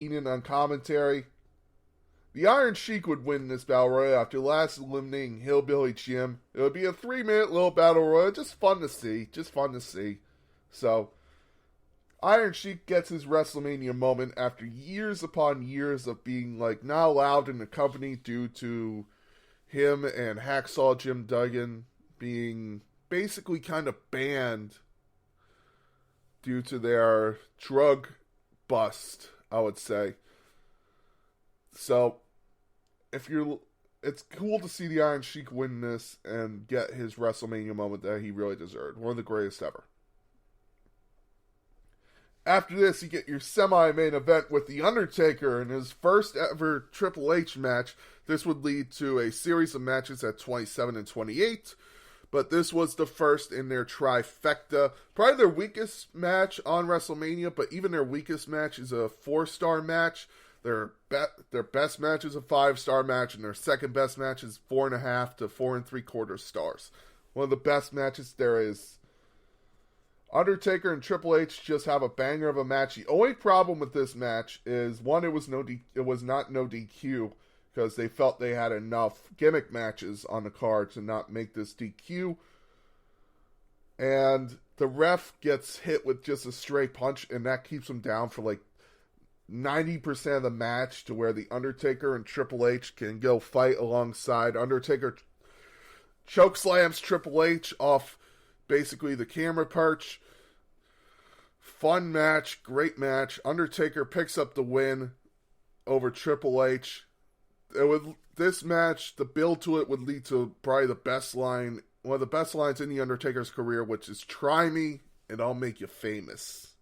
Heenan on commentary. The Iron Sheik would win this battle royal after last eliminating Hillbilly Jim. It would be a 3-minute little battle royal, just fun to see. So, Iron Sheik gets his WrestleMania moment after years upon years of being not allowed in the company due to him and Hacksaw Jim Duggan being basically kind of banned due to their drug bust, I would say. So, it's cool to see the Iron Sheik win this and get his WrestleMania moment that he really deserved. One of the greatest ever. After this, you get your semi-main event with The Undertaker in his first ever Triple H match. This would lead to a series of matches at 27 and 28. But this was the first in their trifecta. Probably their weakest match on WrestleMania, but even their weakest match is a 4-star match. Their best match is a 5-star match, and their second best match is 4.5 to 4 3/4 stars. One of the best matches there is. Undertaker and Triple H just have a banger of a match. The only problem with this match is, one, it was not no DQ, because they felt they had enough gimmick matches on the card to not make this DQ. And the ref gets hit with just a straight punch, and that keeps him down for 90% of the match, to where the Undertaker and Triple H can go fight alongside. Undertaker chokeslams Triple H off basically the camera perch. Fun match, great match. Undertaker picks up the win over Triple H. This match, the build to it would lead to probably the best line, one of the best lines in the Undertaker's career, which is "Try me and I'll make you famous."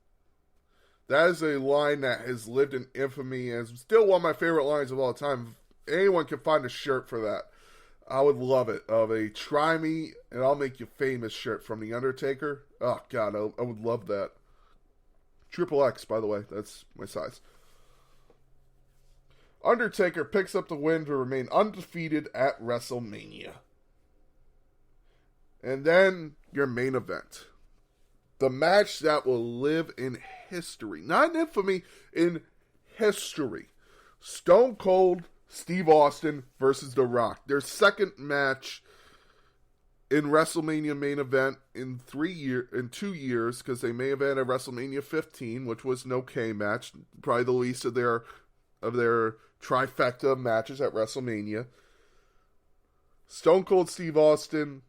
That is a line that has lived in infamy and is still one of my favorite lines of all time. If anyone can find a shirt for that, I would love it. Of a "Try me and I'll make you famous" shirt from The Undertaker. Oh, God, I would love that. Triple X, by the way. That's my size. Undertaker picks up the win to remain undefeated at WrestleMania. And then your main event. The match that will live in history. Not in infamy, in history. Stone Cold Steve Austin versus The Rock. Their second match in WrestleMania main event in 2 years, because they may have had a WrestleMania 15, which was an okay match, probably the least of their trifecta matches at WrestleMania. Stone Cold Steve Austin,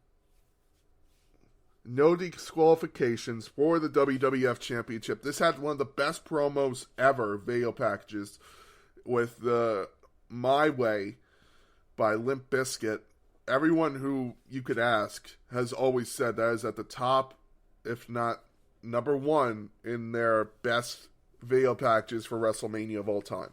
no disqualifications for the WWF Championship. This had one of the best promos ever, video packages, with the My Way by Limp Bizkit. Everyone who you could ask has always said that is at the top, if not number one, in their best video packages for WrestleMania of all time.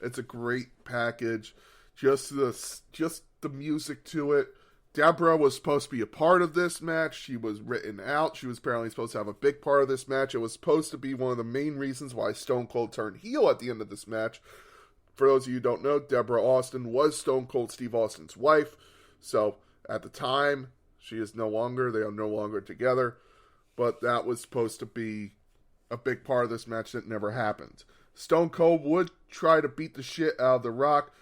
It's a great package. Just the music to it. Deborah was supposed to be a part of this match. She was written out. She was apparently supposed to have a big part of this match. It was supposed to be one of the main reasons why Stone Cold turned heel at the end of this match. For those of you who don't know, Deborah Austin was Stone Cold Steve Austin's wife. So, at the time, they are no longer together. But that was supposed to be a big part of this match that never happened. Stone Cold would try to beat the shit out of The Rock.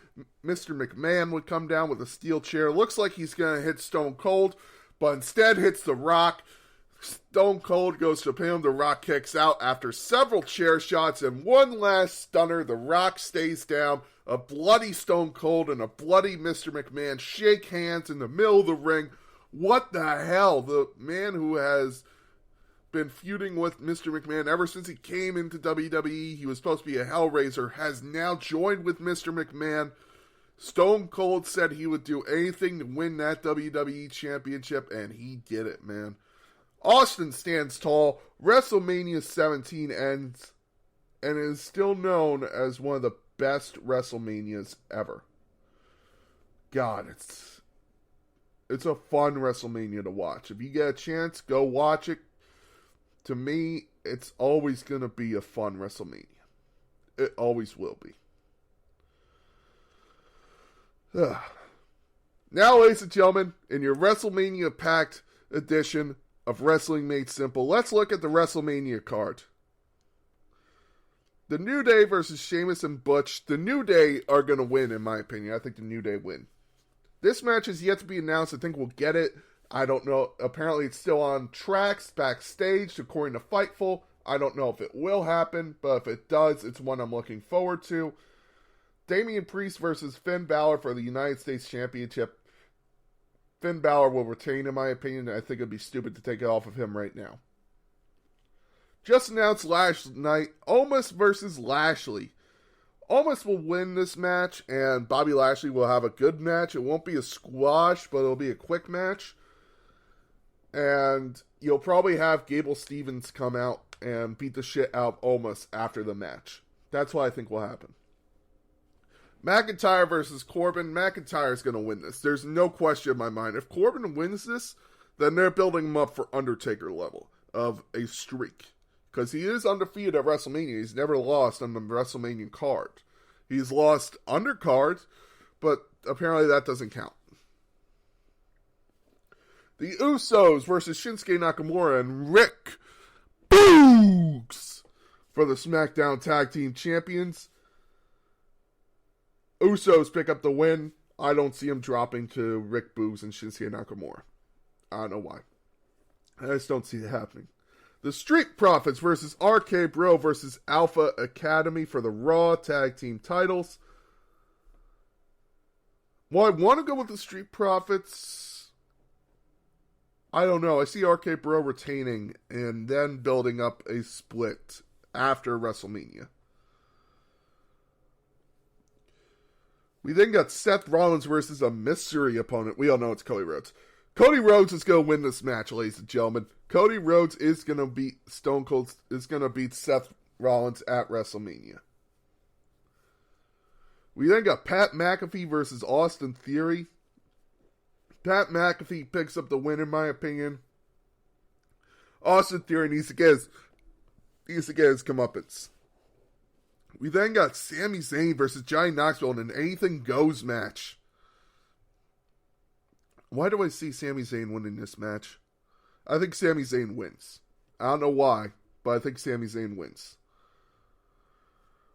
Mr. McMahon would come down with a steel chair. Looks like he's going to hit Stone Cold, but instead hits The Rock. Stone Cold goes to pin him. The Rock kicks out after several chair shots and one last stunner. The Rock stays down. A bloody Stone Cold and a bloody Mr. McMahon shake hands in the middle of the ring. What the hell? The man who has been feuding with Mr. McMahon ever since he came into WWE, he was supposed to be a Hellraiser, has now joined with Mr. McMahon. Stone Cold said he would do anything to win that WWE Championship, and he did it, man. Austin stands tall. WrestleMania 17 ends, and is still known as one of the best WrestleManias ever. God, it's a fun WrestleMania to watch. If you get a chance, go watch it. To me, it's always going to be a fun WrestleMania. It always will be. Now, ladies and gentlemen, in your WrestleMania-packed edition of Wrestling Made Simple, let's look at the WrestleMania card. The New Day versus Sheamus and Butch. The New Day are going to win, in my opinion. I think the New Day win. This match is yet to be announced. I think we'll get it. I don't know. Apparently, it's still on tracks backstage, according to Fightful. I don't know if it will happen, but if it does, it's one I'm looking forward to. Damian Priest versus Finn Balor for the United States Championship. Finn Balor will retain, in my opinion. I think it'd be stupid to take it off of him right now. Just announced last night, Omos versus Lashley. Omos will win this match, and Bobby Lashley will have a good match. It won't be a squash, but it'll be a quick match. And you'll probably have Gable Stevens come out and beat the shit out of Omos after the match. That's what I think will happen. Mcintyre versus Corbin. McIntyre's going to win this. There's no question in my mind. If Corbin wins this, then they're building him up for Undertaker level of a streak. Because he is undefeated at WrestleMania. He's never lost on the WrestleMania card. He's lost undercard, but apparently that doesn't count. The Usos versus Shinsuke Nakamura and Rick Boogs for the SmackDown Tag Team Champions. Usos pick up the win. I don't see him dropping to Rick Boogs and Shinsuke Nakamura. I don't know why. I just don't see it happening. The Street Profits versus RK Bro versus Alpha Academy for the Raw Tag Team titles. Well, I want to go with the Street Profits. I don't know. I see RK Bro retaining and then building up a split after WrestleMania. We then got Seth Rollins versus a mystery opponent. We all know it's Cody Rhodes. Cody Rhodes is going to win this match, ladies and gentlemen. Cody Rhodes is going to beat Seth Rollins at WrestleMania. We then got Pat McAfee versus Austin Theory. Pat McAfee picks up the win, in my opinion. Austin Theory needs to get his comeuppance. We then got Sami Zayn versus Johnny Knoxville in an anything goes match. Why do I see Sami Zayn winning this match? I think Sami Zayn wins. I don't know why, but I think Sami Zayn wins.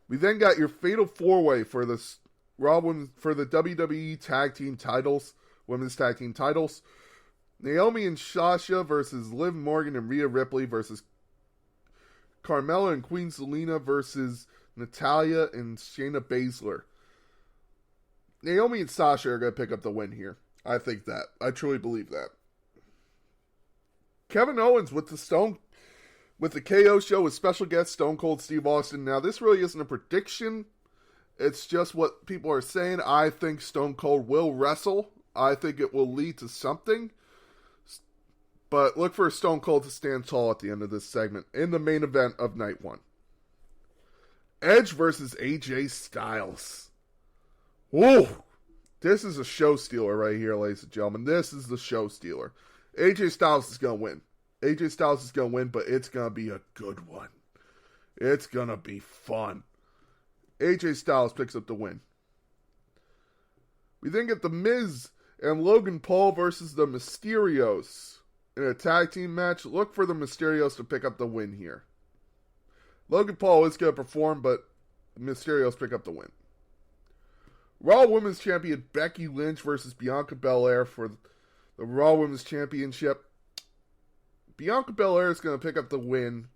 We then got your Fatal 4-Way for the WWE Tag Team titles, Women's Tag Team titles. Naomi and Sasha versus Liv Morgan and Rhea Ripley versus Carmella and Queen Zelina versus Natalya and Shayna Baszler. Naomi and Sasha are going to pick up the win here. I think that. I truly believe that. Kevin Owens with the KO show with special guest Stone Cold Steve Austin. Now, this really isn't a prediction. It's just what people are saying. I think Stone Cold will wrestle. I think it will lead to something. But look for Stone Cold to stand tall at the end of this segment in the main event of night one. Edge versus AJ Styles. Whoa! This is a show stealer right here, ladies and gentlemen. This is the show stealer. AJ Styles is going to win. AJ Styles is going to win, but it's going to be a good one. It's going to be fun. AJ Styles picks up the win. We then get The Miz and Logan Paul versus the Mysterios in a tag team match. Look for the Mysterios to pick up the win here. Logan Paul is going to perform, but Mysterios pick up the win. Raw Women's Champion Becky Lynch versus Bianca Belair for the Raw Women's Championship. Bianca Belair is going to pick up the win.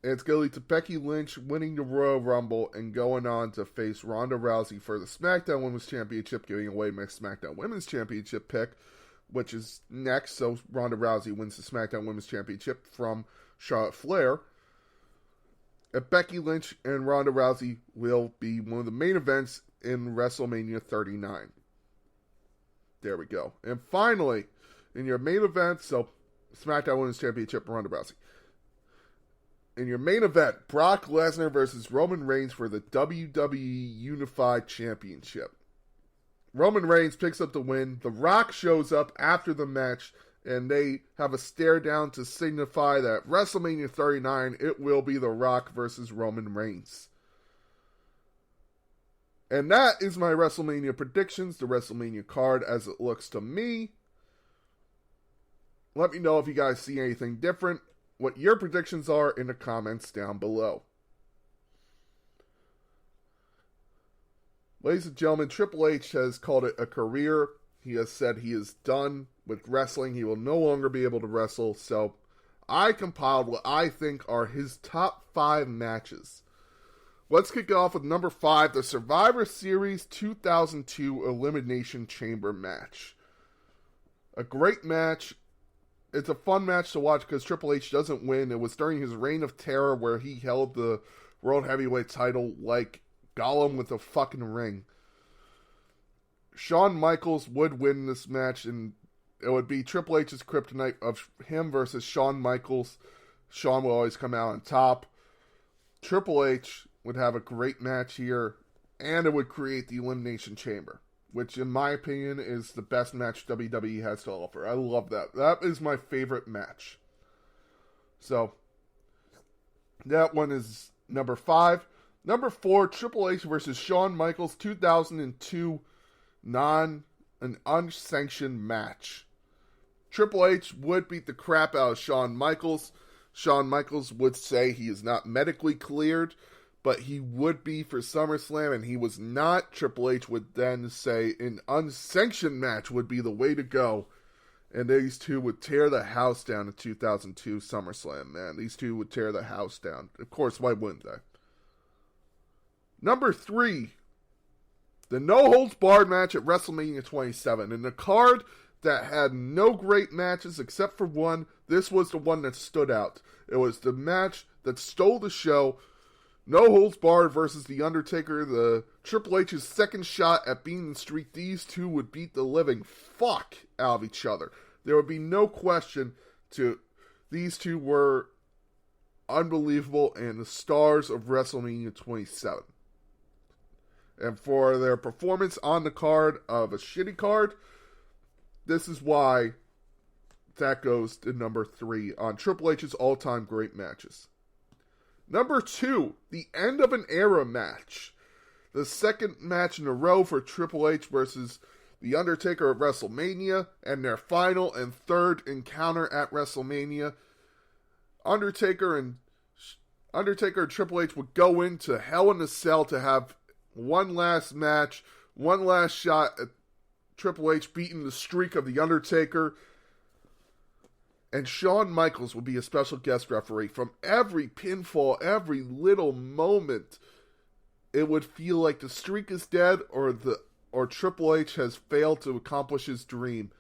And it's going to lead to Becky Lynch winning the Royal Rumble and going on to face Ronda Rousey for the SmackDown Women's Championship, giving away my SmackDown Women's Championship pick, which is next. So Ronda Rousey wins the SmackDown Women's Championship from Charlotte Flair. And Becky Lynch and Ronda Rousey will be one of the main events in WrestleMania 39. There we go. And finally, in your main event, so SmackDown Women's Championship, Ronda Rousey. In your main event, Brock Lesnar versus Roman Reigns for the WWE Unified Championship. Roman Reigns picks up the win. The Rock shows up after the match, and they have a stare down to signify that WrestleMania 39, it will be The Rock versus Roman Reigns. And that is my WrestleMania predictions, the WrestleMania card as it looks to me. Let me know if you guys see anything different, what your predictions are in the comments down below. Ladies and gentlemen, Triple H has called it a career. He has said he is done with wrestling. He will no longer be able to wrestle. So I compiled what I think are his top 5 matches. Let's kick it off with number 5, the Survivor Series 2002 Elimination Chamber match. A great match. It's a fun match to watch because Triple H doesn't win. It was during his reign of terror where he held the World Heavyweight title like Gollum with a fucking ring. Shawn Michaels would win this match, and it would be Triple H's kryptonite of him versus Shawn Michaels. Shawn will always come out on top. Triple H would have a great match here, and it would create the Elimination Chamber, which in my opinion is the best match WWE has to offer. I love that. That is my favorite match. So, that one is number 5. Number 4, Triple H versus Shawn Michaels 2002 an unsanctioned match. Triple H would beat the crap out of Shawn Michaels. Shawn Michaels would say he is not medically cleared, but he would be for SummerSlam, and he was not. Triple H would then say an unsanctioned match would be the way to go, and these two would tear the house down in 2002 SummerSlam, man. These two would tear the house down. Of course, why wouldn't they? Number 3, the no-holds-barred match at WrestleMania 27. In a card that had no great matches except for one, this was the one that stood out. It was the match that stole the show. No-holds-barred versus The Undertaker. The Triple H's second shot at beating the streak. These two would beat the living fuck out of each other. There would be no question these two were unbelievable and the stars of WrestleMania 27. And for their performance on the card of a shitty card, this is why that goes to number 3 on Triple H's all-time great matches. Number 2, the end of an era match. The second match in a row for Triple H versus The Undertaker at WrestleMania, and their final and third encounter at WrestleMania. Undertaker and Triple H would go into Hell in a Cell to have one last match, one last shot at Triple H beating the streak of The Undertaker. And Shawn Michaels will be a special guest referee. From every pinfall, every little moment, it would feel like the streak is dead or Triple H has failed to accomplish his dream.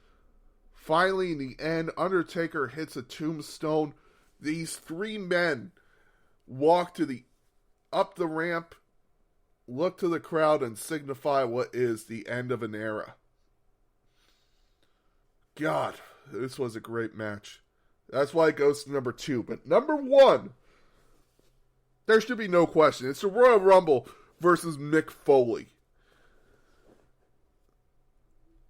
Finally, in the end, Undertaker hits a tombstone. These 3 men walk up the ramp, look to the crowd, and signify what is the end of an era. God, this was a great match. That's why it goes to number 2. But number 1, there should be no question. It's the Royal Rumble versus Mick Foley.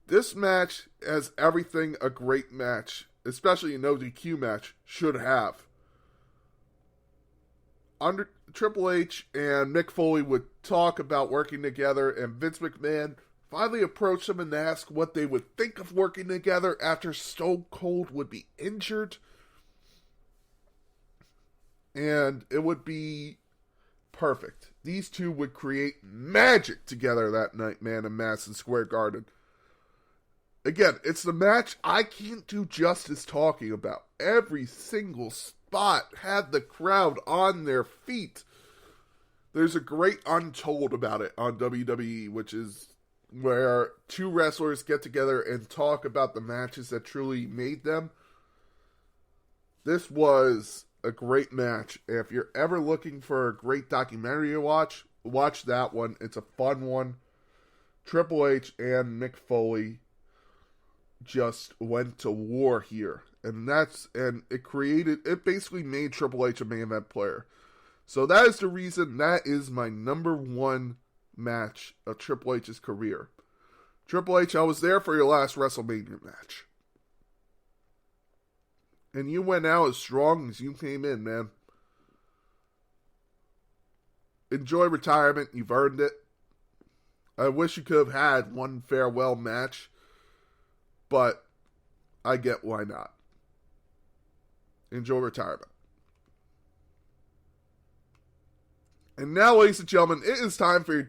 This match has everything a great match, especially an ODQ match, should have. Triple H and Mick Foley would talk about working together, and Vince McMahon finally approached them and asked what they would think of working together after Stone Cold would be injured. And it would be perfect. These two would create magic together that night, man, in Madison Square Garden. Again, it's the match I can't do justice talking about. Every single spot had the crowd on their feet. There's a great Untold about it on WWE, which is where 2 wrestlers get together and talk about the matches that truly made them. This was a great match. If you're ever looking for a great documentary to watch that one. It's a fun one. Triple H and Mick Foley just went to war here. And it basically made Triple H a main event player. So that is the reason that is my number 1 match of Triple H's career. Triple H, I was there for your last WrestleMania match. And you went out as strong as you came in, man. Enjoy retirement. You've earned it. I wish you could have had one farewell match. But I get why not. Enjoy retirement. And now, ladies and gentlemen, it is time for your